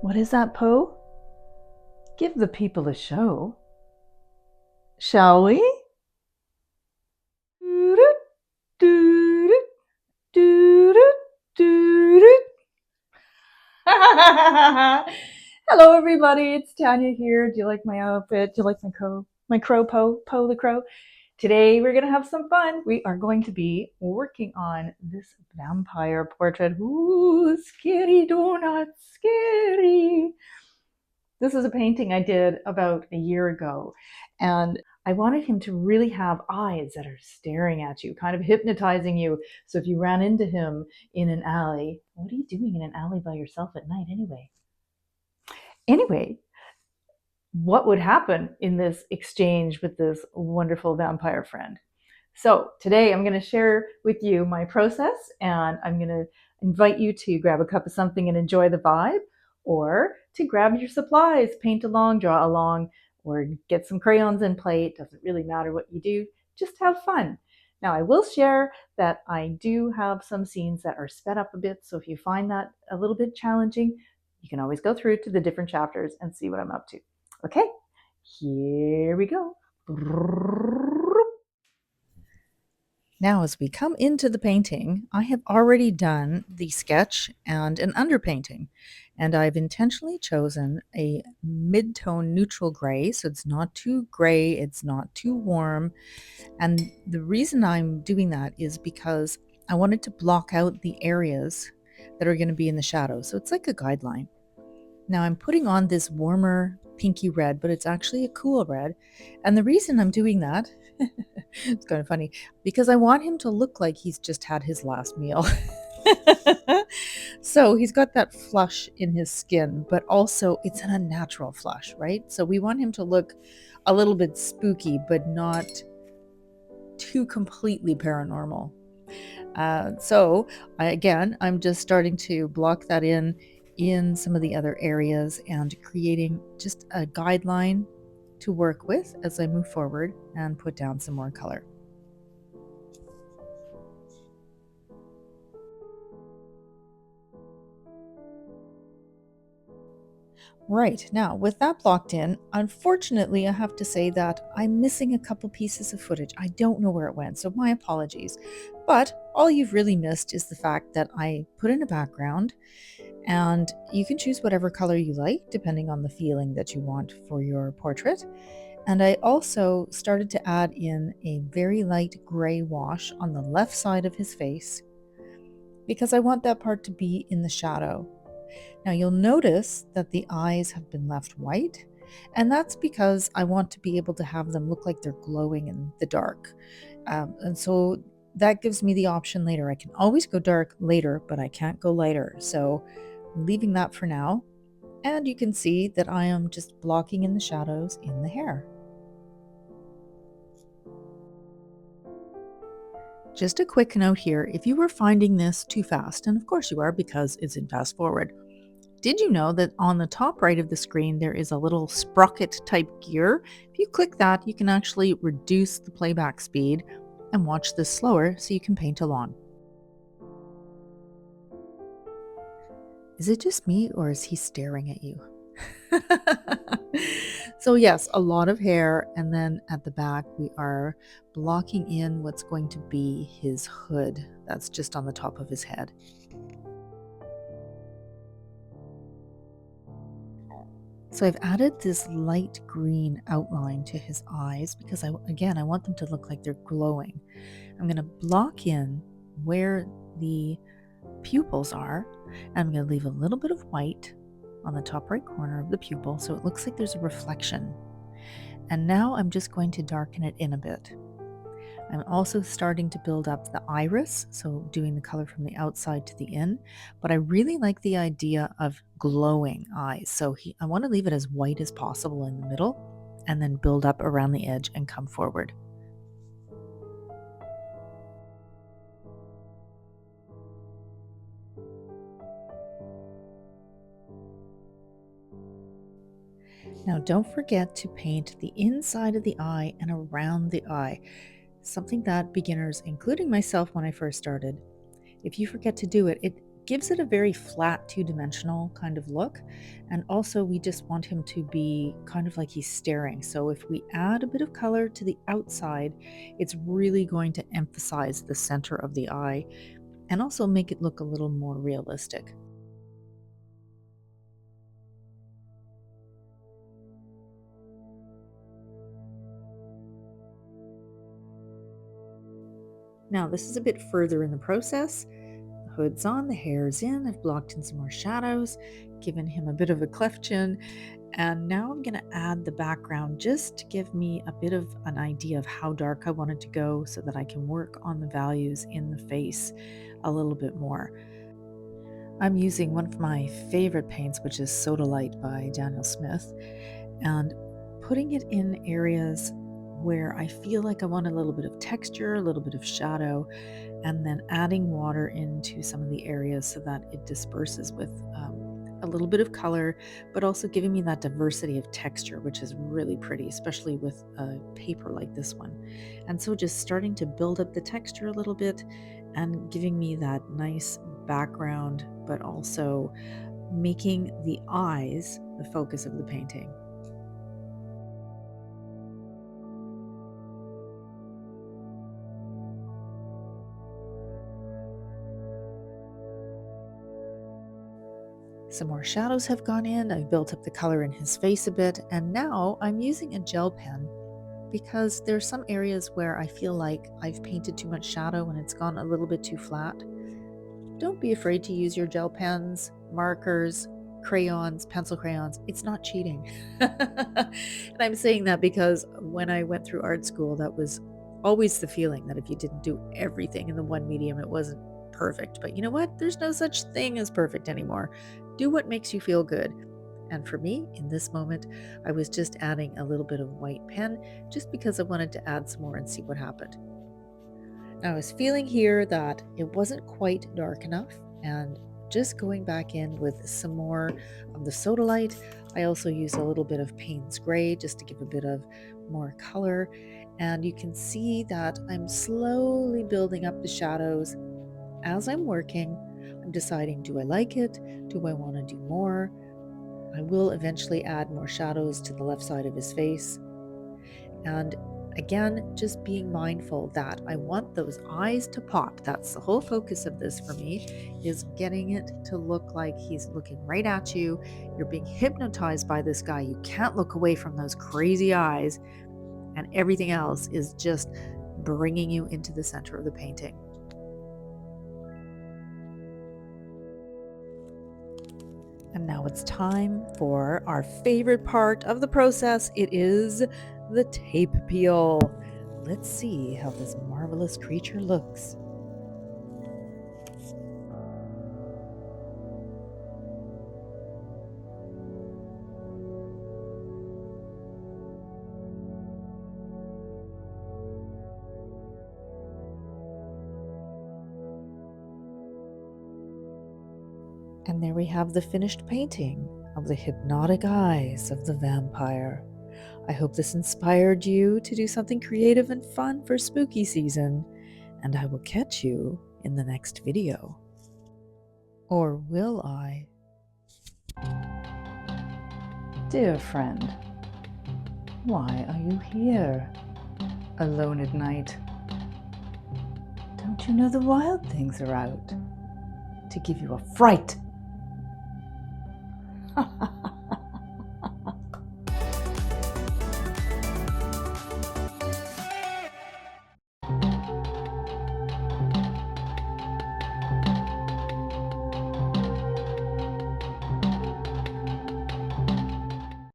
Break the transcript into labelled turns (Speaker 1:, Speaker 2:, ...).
Speaker 1: What is that, Poe? Give the people a show. Shall we? Hello, everybody. It's Tanya here. Do you like my outfit? Do you like my crow, Poe the crow? Today we're gonna have some fun. We are going to be working on this vampire portrait. Ooh, scary donuts, scary. This is a painting I did about a year ago, and I wanted him to really have eyes that are staring at you, kind of hypnotizing you. So if you ran into him in an alley, what are you doing in an alley by yourself at night anyway? Anyway, what would happen in this exchange with this wonderful vampire friend? So today I'm going to share with you my process, and I'm going to invite you to grab a cup of something and enjoy the vibe, or to grab your supplies, paint along, draw along, or get some crayons and play. It doesn't really matter what you do, just have fun. Now I will share that I do have some scenes that are sped up a bit, so if you find that a little bit challenging, you can always go through to the different chapters and see what I'm up to. Okay, here we go. Now, as we come into the painting, I have already done the sketch and an underpainting, and I've intentionally chosen a mid-tone neutral gray, so it's not too gray, it's not too warm. And the reason I'm doing that is because I wanted to block out the areas that are going to be in the shadow, so it's like a guideline. Now I'm putting on this warmer pinky red, but it's actually a cool red. And the reason I'm doing that, it's kind of funny, because I want him to look like he's just had his last meal. So he's got that flush in his skin, but also it's an unnatural flush, right? So we want him to look a little bit spooky, but not too completely paranormal. I'm just starting to block that in some of the other areas and creating just a guideline to work with as I move forward and put down some more color. Right, now with that blocked in, unfortunately I have to say that I'm missing a couple pieces of footage. I don't know where it went, so my apologies. But all you've really missed is the fact that I put in a background, and you can choose whatever color you like depending on the feeling that you want for your portrait. And I also started to add in a very light gray wash on the left side of his face because I want that part to be in the shadow. Now you'll notice that the eyes have been left white, and that's because I want to be able to have them look like they're glowing in the dark. And so that gives me the option later. I can always go dark later, but I can't go lighter. So I'm leaving that for now. And you can see that I am just blocking in the shadows in the hair. Just a quick note here, if you were finding this too fast, and of course you are because it's in fast forward, did you know that on the top right of the screen there is a little sprocket type gear? If you click that, you can actually reduce the playback speed and watch this slower so you can paint along. Is it just me or is he staring at you? So yes, a lot of hair, and then at the back we are blocking in what's going to be his hood. That's just on the top of his head. So I've added this light green outline to his eyes because I want them to look like they're glowing. I'm going to block in where the pupils are, and I'm going to leave a little bit of white on the top right corner of the pupil so it looks like there's a reflection. And now I'm just going to darken it in a bit. I'm also starting to build up the iris, so doing the color from the outside to the in, but I really like the idea of glowing eyes. So I want to leave it as white as possible in the middle and then build up around the edge and come forward. Now don't forget to paint the inside of the eye and around the eye. Something that beginners, including myself when I first started, if you forget to do it, it gives it a very flat two-dimensional kind of look. And also we just want him to be kind of like he's staring. So if we add a bit of color to the outside, it's really going to emphasize the center of the eye and also make it look a little more realistic. Now this is a bit further in the process. The hood's on, the hair's in, I've blocked in some more shadows, given him a bit of a cleft chin, and now I'm going to add the background just to give me a bit of an idea of how dark I want it to go so that I can work on the values in the face a little bit more. I'm using one of my favorite paints, which is Soda Light by Daniel Smith, and putting it in areas where I feel like I want a little bit of texture, a little bit of shadow, and then adding water into some of the areas so that it disperses with a little bit of color, but also giving me that diversity of texture, which is really pretty, especially with a paper like this one. And so just starting to build up the texture a little bit and giving me that nice background, but also making the eyes the focus of the painting. Some more shadows have gone in, I've built up the color in his face a bit, and now I'm using a gel pen because there's some areas where I feel like I've painted too much shadow and it's gone a little bit too flat. Don't be afraid to use your gel pens, markers, crayons, pencil crayons. It's not cheating. And I'm saying that because when I went through art school, that was always the feeling that if you didn't do everything in the one medium, it wasn't perfect. But you know what? There's no such thing as perfect anymore. Do what makes you feel good. And for me, in this moment, I was just adding a little bit of white pen just because I wanted to add some more and see what happened. Now, I was feeling here that it wasn't quite dark enough, and just going back in with some more of the Soda Light. I also use a little bit of Payne's Gray just to give a bit of more color. And you can see that I'm slowly building up the shadows as I'm working. I'm deciding, do I like it? Do I want to do more? I will eventually add more shadows to the left side of his face. And again, just being mindful that I want those eyes to pop. That's the whole focus of this for me, is getting it to look like he's looking right at you. You're being hypnotized by this guy. You can't look away from those crazy eyes, and everything else is just bringing you into the center of the painting. And now it's time for our favorite part of the process. It is the tape peel. Let's see how this marvelous creature looks. And there we have the finished painting of the hypnotic eyes of the vampire. I hope this inspired you to do something creative and fun for spooky season, and I will catch you in the next video. Or will I? Dear friend, why are you here, alone at night? Don't you know the wild things are out to give you a fright?